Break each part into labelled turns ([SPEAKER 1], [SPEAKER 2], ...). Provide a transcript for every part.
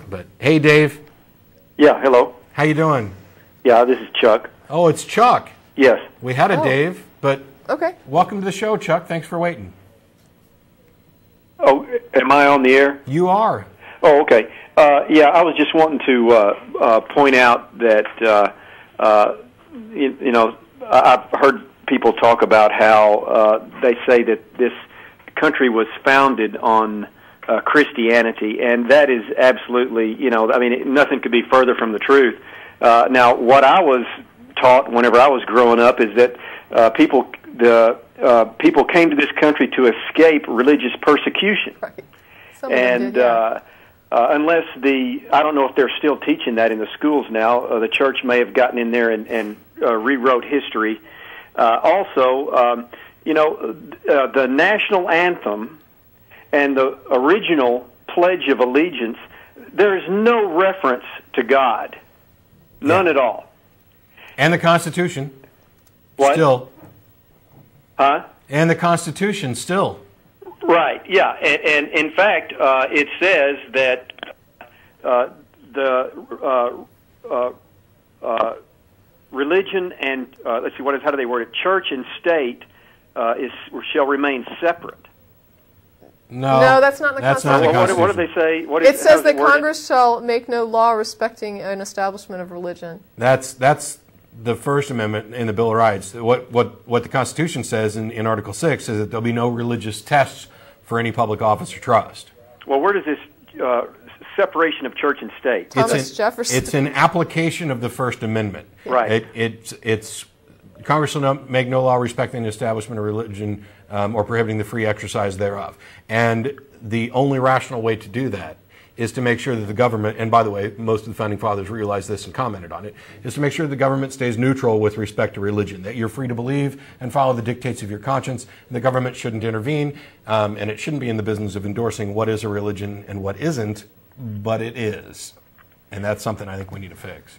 [SPEAKER 1] But hey, Dave.
[SPEAKER 2] Yeah, hello.
[SPEAKER 1] How you doing?
[SPEAKER 2] Yeah, this is Chuck.
[SPEAKER 1] Oh, it's Chuck.
[SPEAKER 2] Yes.
[SPEAKER 1] We had a Dave, but
[SPEAKER 3] okay.
[SPEAKER 1] Welcome to the show, Chuck. Thanks for waiting.
[SPEAKER 2] Oh, am I on the air?
[SPEAKER 1] You are.
[SPEAKER 2] Oh, okay. Yeah, I was just wanting to point out that you know, I've heard people talk about how they say that this country was founded on Christianity, and that is absolutely, you know, I mean, nothing could be further from the truth. Now, what I was taught whenever I was growing up is that people came to this country to escape religious persecution.
[SPEAKER 3] Right.
[SPEAKER 2] And
[SPEAKER 3] did, yeah.
[SPEAKER 2] Unless I don't know if they're still teaching that in the schools now. The church may have gotten in there and rewrote history. Also, you know, the national anthem and the original Pledge of Allegiance, there is no reference to God. None at all.
[SPEAKER 1] And the Constitution.
[SPEAKER 2] What?
[SPEAKER 1] Still.
[SPEAKER 2] Huh?
[SPEAKER 1] And the Constitution still.
[SPEAKER 2] Right, yeah. And in fact, it says that the religion and, let's see, how do they word it? Church and state shall remain separate.
[SPEAKER 3] No, that's not in the Constitution.
[SPEAKER 2] What do they say?
[SPEAKER 3] It says that Congress shall make no law respecting an establishment of religion.
[SPEAKER 1] That's the First Amendment in the Bill of Rights. What the Constitution says in Article 6 is that there'll be no religious tests for any public office or trust.
[SPEAKER 2] Well, where does this separation of church and state?
[SPEAKER 3] Thomas Jefferson.
[SPEAKER 1] It's an application of the First Amendment.
[SPEAKER 2] Right.
[SPEAKER 1] It's Congress will not make no law respecting the establishment of religion or prohibiting the free exercise thereof. And the only rational way to do that is to make sure that the government, and by the way, most of the Founding Fathers realized this and commented on it, is to make sure the government stays neutral with respect to religion, that you're free to believe and follow the dictates of your conscience. The government shouldn't intervene, and it shouldn't be in the business of endorsing what is a religion and what isn't, but it is. And that's something I think we need to fix.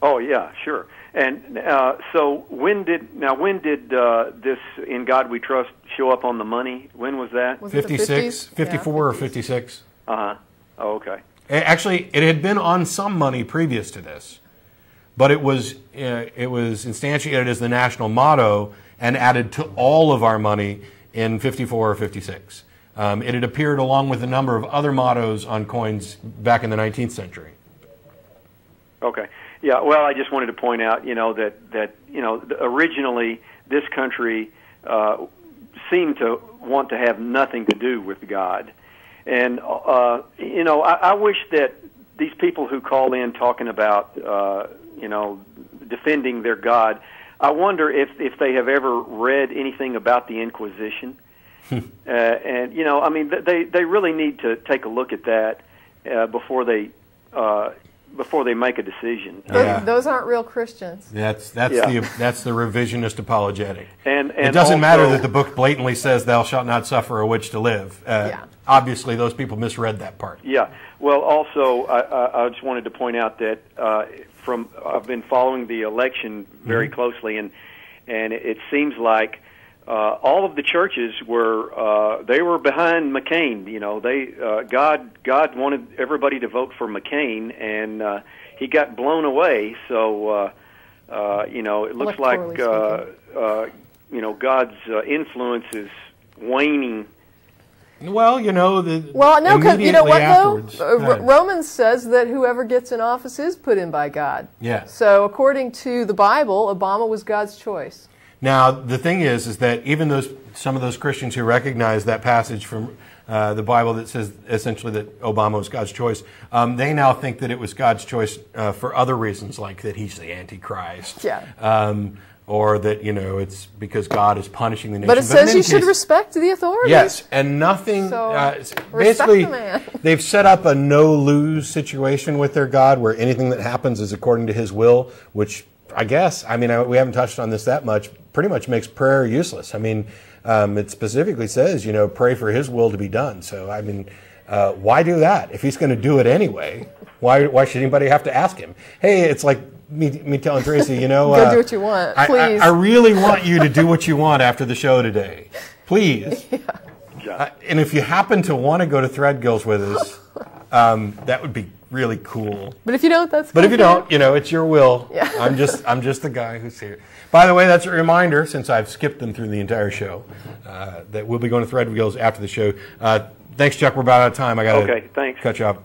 [SPEAKER 2] Oh, yeah, sure. And so when did this In God We Trust show up on the money? When was that?
[SPEAKER 3] Was it
[SPEAKER 1] 56,
[SPEAKER 3] 50s?
[SPEAKER 1] 54
[SPEAKER 3] Yeah,
[SPEAKER 1] or
[SPEAKER 3] 50s.
[SPEAKER 1] 56.
[SPEAKER 2] Uh-huh. Oh, okay.
[SPEAKER 1] Actually, it had been on some money previous to this, but it was instantiated as the national motto and added to all of our money in 54 or 56. It had appeared along with a number of other mottos on coins back in the 19th century.
[SPEAKER 2] Okay. Yeah, well, I just wanted to point out, you know, that you know, originally this country seemed to want to have nothing to do with God. And, you know, I wish that these people who call in talking about, you know, defending their God, I wonder if they have ever read anything about the Inquisition. And, you know, I mean, they really need to take a look at that before they make a decision.
[SPEAKER 1] Yeah.
[SPEAKER 3] Those aren't real Christians.
[SPEAKER 1] That's the revisionist apologetic.
[SPEAKER 2] And
[SPEAKER 1] it doesn't
[SPEAKER 2] also,
[SPEAKER 1] matter that the book blatantly says "Thou shalt not suffer a witch to live." Obviously, those people misread that part.
[SPEAKER 2] Yeah. Well, also, I just wanted to point out that I've been following the election very closely, and it seems like all of the churches were behind McCain. You know, God wanted everybody to vote for McCain, and he got blown away. So you know, it looks like you know, God's influence is waning.
[SPEAKER 1] Well, you know,
[SPEAKER 3] no, because you know what
[SPEAKER 1] though?
[SPEAKER 3] Romans says that whoever gets in office is put in by God.
[SPEAKER 1] Yeah.
[SPEAKER 3] So according to the Bible, Obama was God's choice.
[SPEAKER 1] Now, the thing is that even some of those Christians who recognize that passage from the Bible that says essentially that Obama was God's choice, they now think that it was God's choice for other reasons, like that he's the Antichrist.
[SPEAKER 3] Yeah.
[SPEAKER 1] Or that, you know, it's because God is punishing the nation.
[SPEAKER 3] But it says you should respect the authorities.
[SPEAKER 1] Yes, and nothing.
[SPEAKER 3] So,
[SPEAKER 1] basically,
[SPEAKER 3] the man.
[SPEAKER 1] They've set up a no-lose situation with their God, where anything that happens is according to His will. Which I guess, I mean, we haven't touched on this that much. Pretty much makes prayer useless. I mean, it specifically says, you know, pray for His will to be done. So, I mean, why do that if He's going to do it anyway? Why should anybody have to ask Him? Hey, it's like me telling Tracie, you know,
[SPEAKER 3] go do what you want, please.
[SPEAKER 1] I really want you to do what you want after the show today, please.
[SPEAKER 3] Yeah.
[SPEAKER 1] And if you happen to want to go to Threadgill's with us, That would be really cool.
[SPEAKER 3] But if you don't, that's
[SPEAKER 1] But if you don't, it's your will.
[SPEAKER 3] Yeah.
[SPEAKER 1] I'm just the guy who's here. By the way, that's a reminder, since I've skipped them through the entire show, that we'll be going to Thread Wheels after the show. Thanks, Chuck. We're about out of time. I got to
[SPEAKER 2] thanks.
[SPEAKER 1] cut you off.